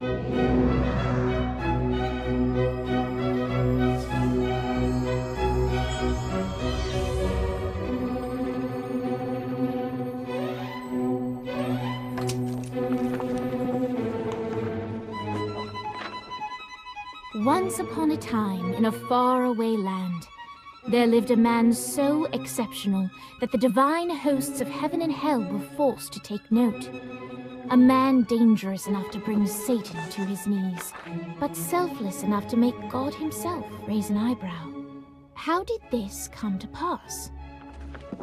Once upon a time, in a faraway land, there lived a man so exceptional that the divine hosts of heaven and hell were forced to take note. A man dangerous enough to bring Satan to his knees, but selfless enough to make God himself raise an eyebrow. How did this come to pass?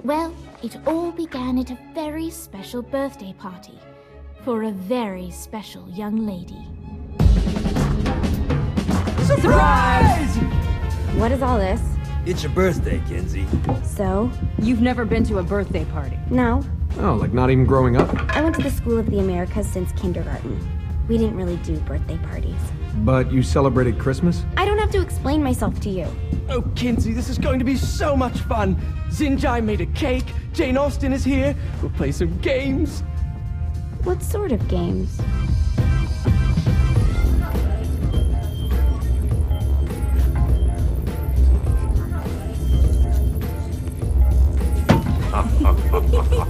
Well, it all began at a very special birthday party for a very special young lady. Surprise! What is all this? It's your birthday, Kinsey. So? You've never been to a birthday party? No. Oh, like not even growing up? I went to the School of the Americas since kindergarten. We didn't really do birthday parties. But you celebrated Christmas? I don't have to explain myself to you. Oh, Kinsey, this is going to be so much fun. Xinjai made a cake, Jane Austen is here, we'll play some games. What sort of games?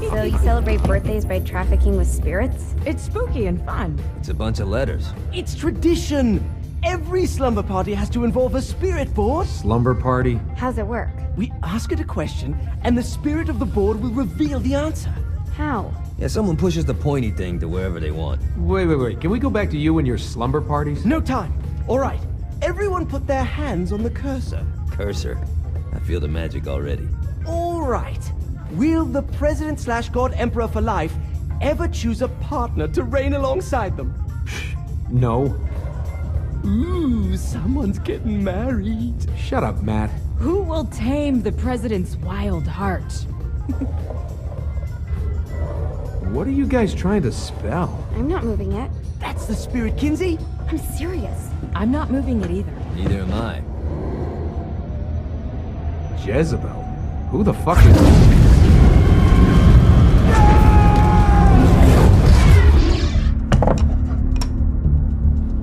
So you celebrate birthdays by trafficking with spirits? It's spooky and fun. It's a bunch of letters. It's tradition. Every slumber party has to involve a spirit board. Slumber party? How's it work? We ask it a question, and the spirit of the board will reveal the answer. How? Yeah, someone pushes the pointy thing to wherever they want. Wait. Can we go back to you and your slumber parties? No time. All right. Everyone put their hands on the cursor. Cursor. I feel the magic already. All right. Will the President/God Emperor for life ever choose a partner to reign alongside them? No. Ooh, someone's getting married. Shut up, Matt. Who will tame the president's wild heart? What are you guys trying to spell? I'm not moving it. That's the spirit, Kinsey. I'm serious. I'm not moving it either. Neither am I. Jezebel? Who the fuck is...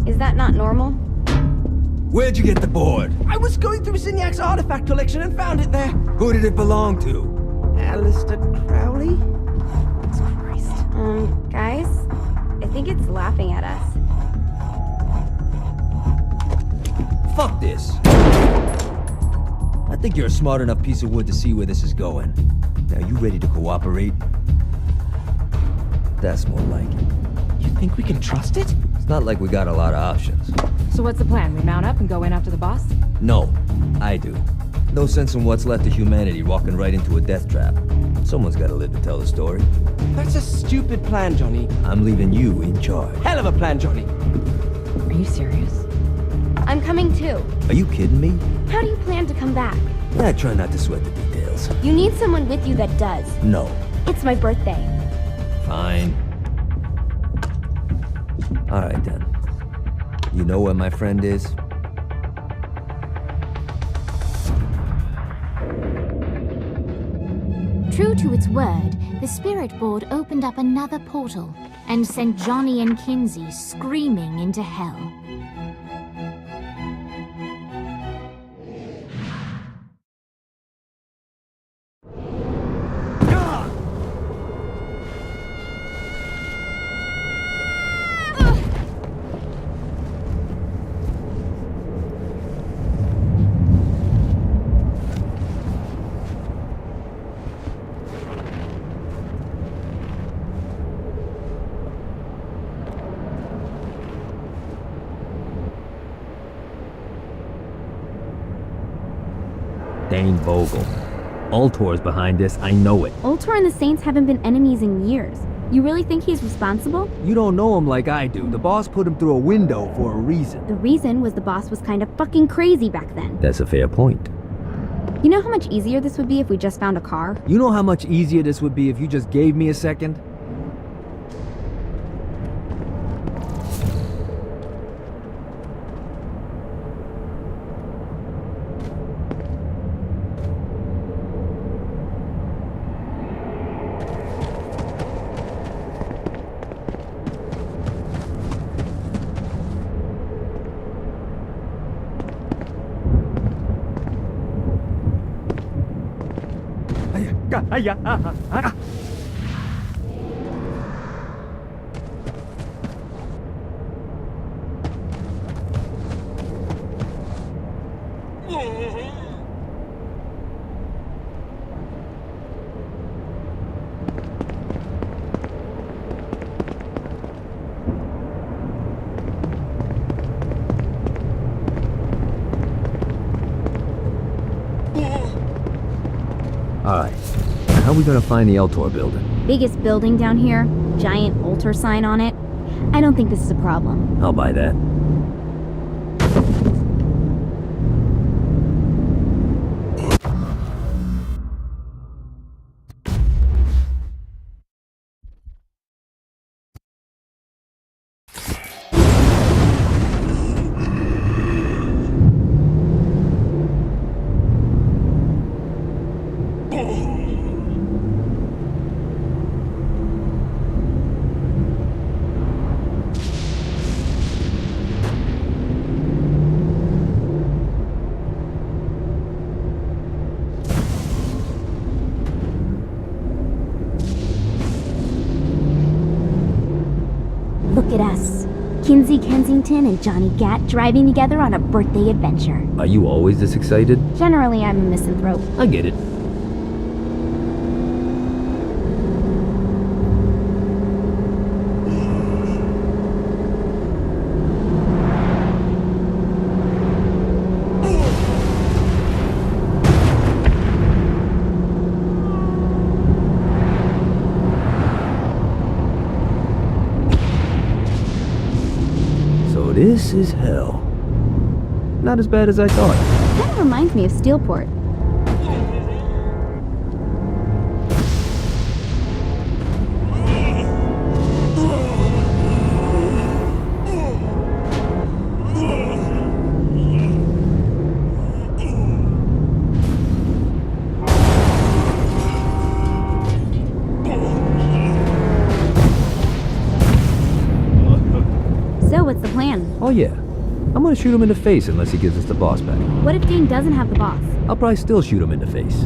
Is that not normal? Where'd you get the board? I was going through Zinyak artifact collection and found it there. Who did it belong to? Alistair Crowley? Christ. Guys? I think it's laughing at us. Fuck this. I think you're a smart enough piece of wood to see where this is going. Now, you ready to cooperate? That's more like it. You think we can trust it? It's not like we got a lot of options. So what's the plan? We mount up and go in after the boss? No, I do. No sense in what's left of humanity walking right into a death trap. Someone's gotta live to tell the story. That's a stupid plan, Johnny. I'm leaving you in charge. Hell of a plan, Johnny. Are you serious? I'm coming too. Are you kidding me? How do you plan to come back? I try not to sweat the details. You need someone with you that does. No. It's my birthday. Fine. Alright then. You know where my friend is? True to its word, the spirit board opened up another portal and sent Johnny and Kinsey screaming into hell. Dane Vogel. Ultor's behind this, I know it. Ultor and the Saints haven't been enemies in years. You really think he's responsible? You don't know him like I do. The boss put him through a window for a reason. The reason was the boss was kind of fucking crazy back then. That's a fair point. You know how much easier this would be if we just found a car? You know how much easier this would be if you just gave me a second? Alright, how are we gonna find the Eltor building? Biggest building down here, giant altar sign on it. I don't think this is a problem. I'll buy that. Look at us. Kinsey Kensington and Johnny Gat driving together on a birthday adventure. Are you always this excited? Generally, I'm a misanthrope. I get it. This is hell. Not as bad as I thought. Kind of reminds me of Steelport. So, what's the plan? Oh yeah. I'm gonna shoot him in the face unless he gives us the boss back. What if Dane doesn't have the boss? I'll probably still shoot him in the face.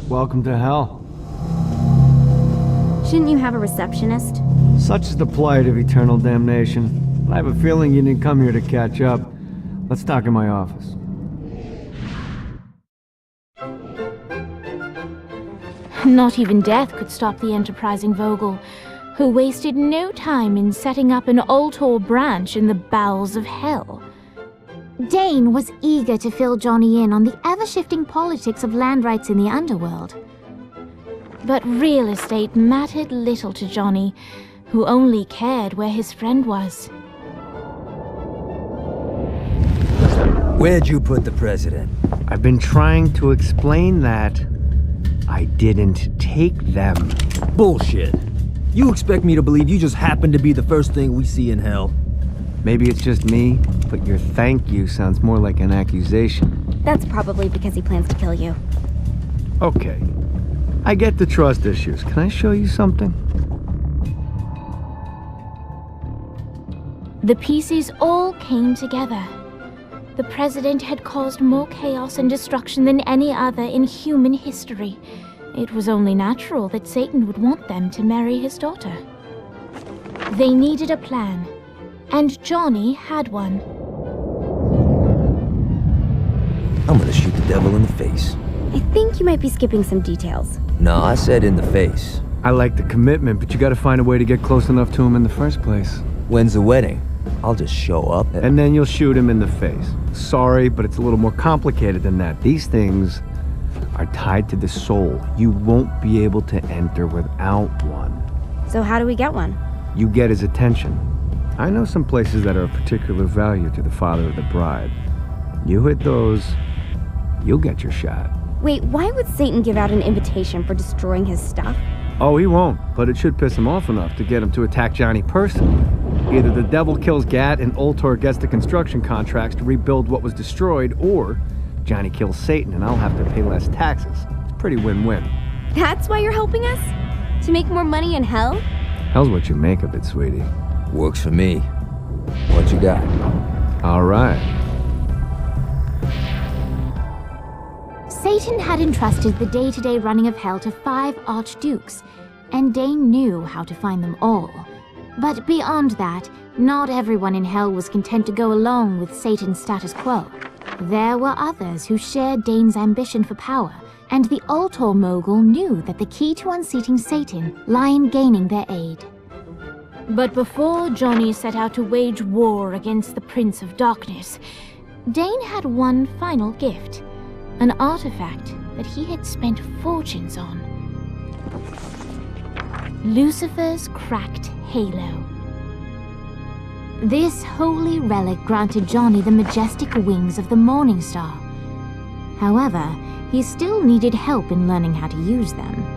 Welcome to hell. Shouldn't you have a receptionist? Such is the plight of eternal damnation. I have a feeling you didn't come here to catch up. Let's talk in my office. Not even death could stop the enterprising Vogel, who wasted no time in setting up an Ultor branch in the bowels of hell. Dane was eager to fill Johnny in on the ever-shifting politics of land rights in the underworld. But real estate mattered little to Johnny, who only cared where his friend was. Where'd you put the president? I've been trying to explain that. I didn't take them. Bullshit. You expect me to believe you just happened to be the first thing we see in hell? Maybe it's just me, but your thank you sounds more like an accusation. That's probably because he plans to kill you. Okay. I get the trust issues. Can I show you something? The pieces all came together. The president had caused more chaos and destruction than any other in human history. It was only natural that Satan would want them to marry his daughter. They needed a plan, and Johnny had one. I'm gonna shoot the devil in the face. I think you might be skipping some details. No, I said in the face. I like the commitment, but you gotta find a way to get close enough to him in the first place. When's the wedding? I'll just show up And then you'll shoot him in the face. Sorry, but it's a little more complicated than that. These things are tied to the soul. You won't be able to enter without one. So how do we get one? You get his attention. I know some places that are of particular value to the father of the bride. You hit those, you'll get your shot. Wait, why would Satan give out an invitation for destroying his stuff? Oh, he won't, but it should piss him off enough to get him to attack Johnny personally. Either the devil kills Gat and Ultor gets the construction contracts to rebuild what was destroyed, or Johnny kills Satan and I'll have to pay less taxes. It's pretty win-win. That's why you're helping us? To make more money in hell? Hell's what you make of it, sweetie. Works for me. What you got? All right. Satan had entrusted the day-to-day running of Hell to 5 archdukes, and Dane knew how to find them all. But beyond that, not everyone in Hell was content to go along with Satan's status quo. There were others who shared Dane's ambition for power, and the Ultor mogul knew that the key to unseating Satan lay in gaining their aid. But before Johnny set out to wage war against the Prince of Darkness, Dane had one final gift, an artifact that he had spent fortunes on. Lucifer's cracked halo. This holy relic granted Johnny the majestic wings of the Morning Star. However, he still needed help in learning how to use them.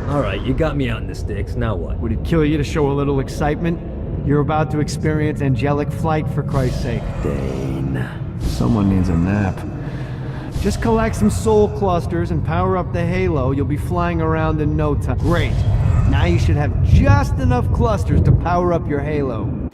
Alright, you got me out in the sticks, now what? Would it kill you to show a little excitement? You're about to experience angelic flight, for Christ's sake. Dane. Someone needs a nap. Just collect some soul clusters and power up the halo. You'll be flying around in no time. Great. Now you should have just enough clusters to power up your halo.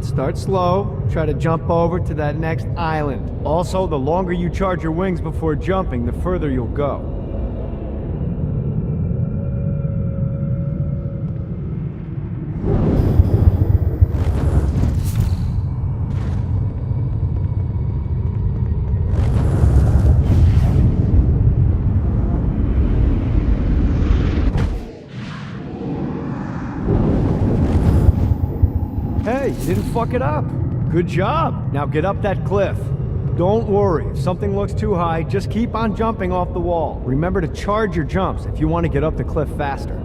Start slow, try to jump over to that next island. Also, the longer you charge your wings before jumping, the further you'll go. Hey, you didn't fuck it up. Good job. Now get up that cliff. Don't worry, if something looks too high, just keep on jumping off the wall. Remember to charge your jumps if you want to get up the cliff faster.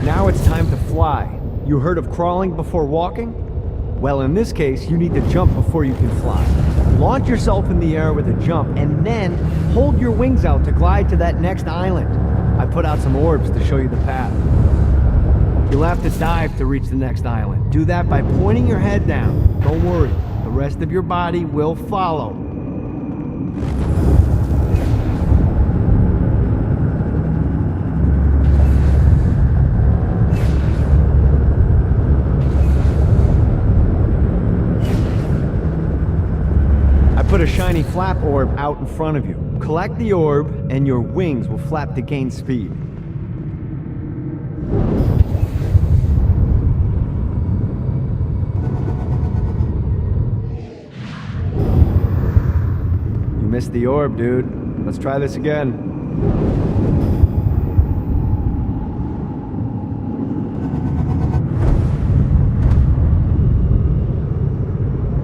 Now it's time to fly. You heard of crawling before walking? Well, in this case, you need to jump before you can fly. Launch yourself in the air with a jump, and then hold your wings out to glide to that next island. I put out some orbs to show you the path. You'll have to dive to reach the next island. Do that by pointing your head down. Don't worry, the rest of your body will follow. Put a shiny flap orb out in front of you. Collect the orb, and your wings will flap to gain speed. You missed the orb, dude. Let's try this again.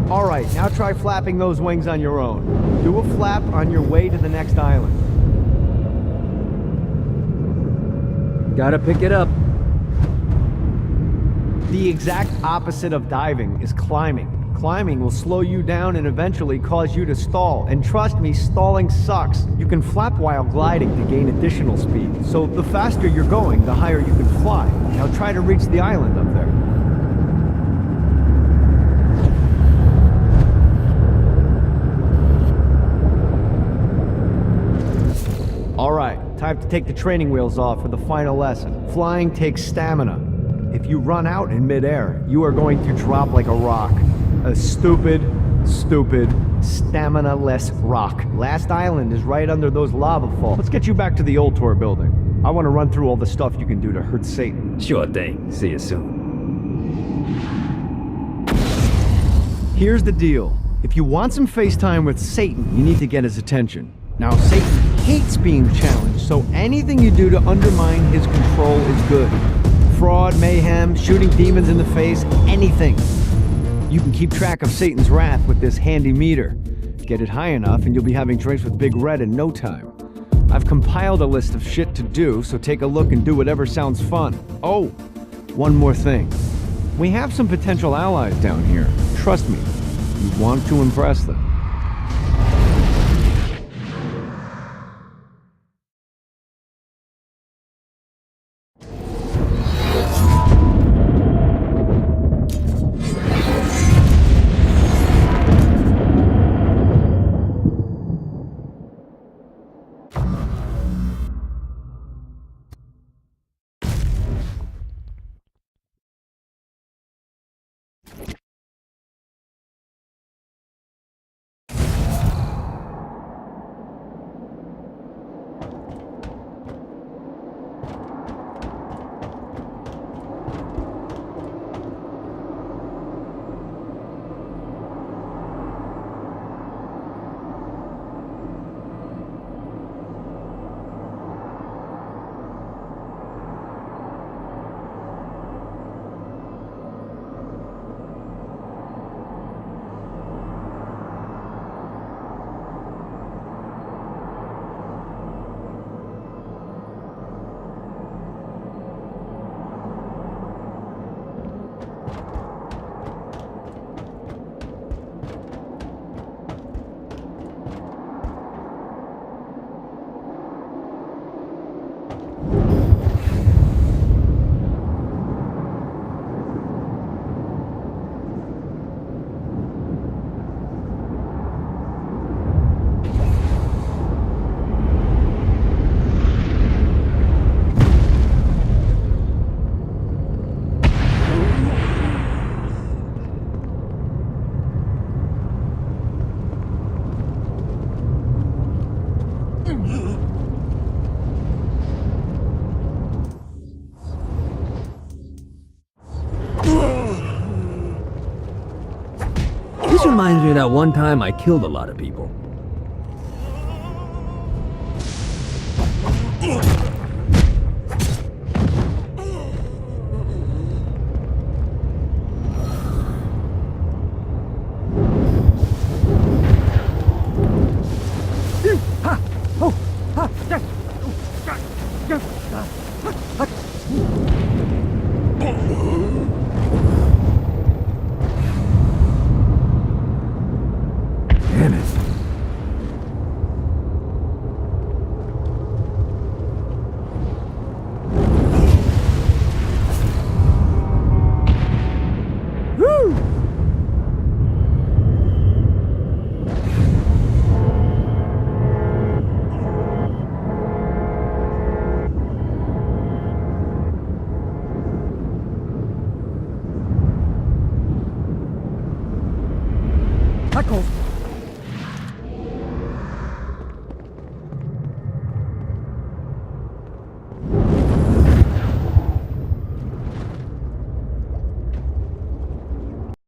Alright, now try flapping those wings on your own. Do a flap on your way to the next island. Gotta pick it up. The exact opposite of diving is climbing. Climbing will slow you down and eventually cause you to stall. And trust me, stalling sucks. You can flap while gliding to gain additional speed. So the faster you're going, the higher you can fly. Now try to reach the island up there. All right, Time to take the training wheels off for the final lesson. Flying takes stamina. If you run out in midair, you are going to drop like a rock. A stupid, stamina-less rock. Last island is right under those lava falls. Let's get you back to the Ultor building. I want to run through all the stuff you can do to hurt Satan. Sure thing. See you soon. Here's the deal. If you want some FaceTime with Satan, you need to get his attention. Now, Satan hates being challenged, so anything you do to undermine his control is good. Fraud, mayhem, shooting demons in the face, anything. You can keep track of Satan's wrath with this handy meter. Get it high enough and you'll be having drinks with Big Red in no time. I've compiled a list of shit to do, so take a look and do whatever sounds fun. Oh, one more thing. We have some potential allies down here. Trust me, you want to impress them. This reminds me of that one time I killed a lot of people. Damn it. That calls